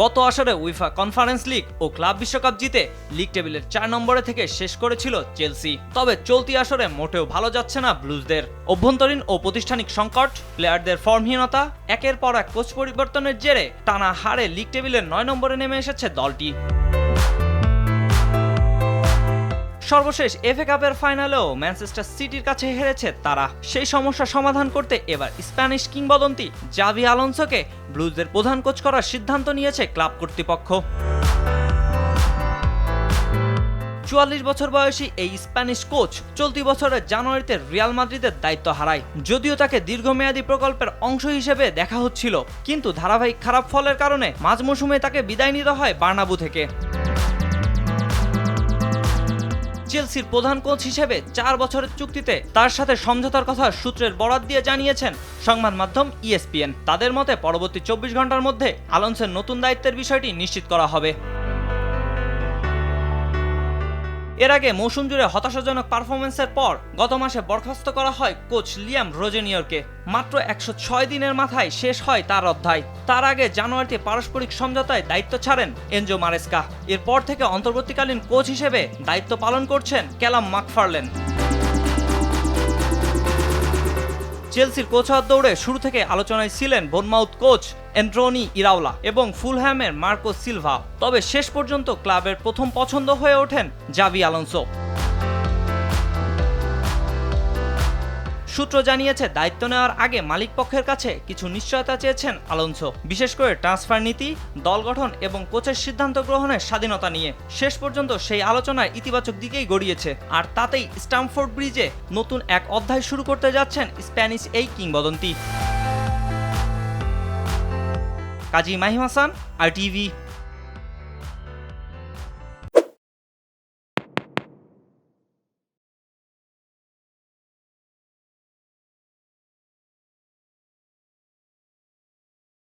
গত আসরে UEFA conference league ও club বিশ্বকাপ জিতে লিগ টেবিলের 4 নম্বরে থেকে শেষ করেছিল চেলসি। তবে চলতি আসরে মোটেও ভালো যাচ্ছে না ব্লুজদের। অভ্যন্তরীণ ও প্রাতিষ্ঠানিক সংকট, প্লেয়ারদের ফর্মহীনতা, একের পর এক কোচ পরিবর্তনের জেরে টানা হারে লিগ টেবিলের 9 নম্বরে নেমে এসেছে দলটি। সর্বশেষ এফএ কাপের ফাইনালেও ম্যানচেস্টার সিটির কাছে হেরেছে তারা। সেই সমস্যা সমাধান করতে এবার স্প্যানিশ কিংবদন্তি জাভি আলোনসোকে ব্লুজদের প্রধান কোচ করার সিদ্ধান্ত নিয়েছে ক্লাব কর্তৃপক্ষ। 44 বছর বয়সী এই স্প্যানিশ কোচ চলতি বছরের জানুয়ারিতে রিয়াল মাদ্রিদের দায়িত্ব হারায়। যদিও তাকে দীর্ঘমেয়াদী প্রকল্পের অংশ হিসেবে দেখা হচ্ছিল, কিন্তু ধারাবাহিক খারাপ ফলের কারণে মাঝ মৌসুমে তাকে বিদায় নিতে হয় বার্নাব্যু থেকে। চেলসির প্রধান কোচ হিসেবে 4 বছরের চুক্তিতে তার সাথে সমঝোতার কথা সূত্রের বরাত দিয়ে জানিয়েছেন সংবাদ মাধ্যম ESPN। তাদের মতে পরবর্তী 24 ঘন্টার মধ্যে আলোনসোর নতুন দায়িত্বের বিষয়টি নিশ্চিত করা হবে। এর আগে মৌসুম জুড়ে হতাশাজনক পারফরমেন্সের পর গত মাসে বরখাস্ত করা হয় কোচ লিয়াম রোজেনিয়রকে। মাত্র 106 দিনের মাথায় শেষ হয় তার অধ্যায়। তার আগে জানুয়ারিতে পারস্পরিক সমঝোতায় দায়িত্ব ছাড়েন এনজো মারেস্কা। এরপর থেকে অন্তর্বর্তীকালীন কোচ হিসেবে দায়িত্ব পালন করছেন ক্যালাম ম্যাকফারলেন। চেলসির কোচ হওয়ার দৌড়ে শুরু থেকে আলোচনায় ছিলেন বোর্নমাউথ কোচ অ্যান্টনি ইরাওলা এবং ফুলহ্যামের মার্কো সিলভা। তবে শেষ পর্যন্ত ক্লাবের প্রথম পছন্দ হয়ে ওঠেন জাভি আলোনসো। সূত্র জানিয়েছে দায়িত্ব নেওয়ার আগে মালিক পক্ষের কাছে কিছু নিশ্চয়তা চেয়েছেন আলোনসো, বিশেষ করে ট্রান্সফার নীতি, দল গঠন এবং কোচের সিদ্ধান্ত গ্রহণের স্বাধীনতা নিয়ে। শেষ পর্যন্ত সেই আলোচনার ইতিবাচক দিকেই গড়িয়েছে, আর তাতেই স্ট্যামফোর্ড ব্রিজে নতুন এক অধ্যায় শুরু করতে যাচ্ছেন স্প্যানিশ এই কিংবদন্তি। কাজী মাহিম হাসান, RTV।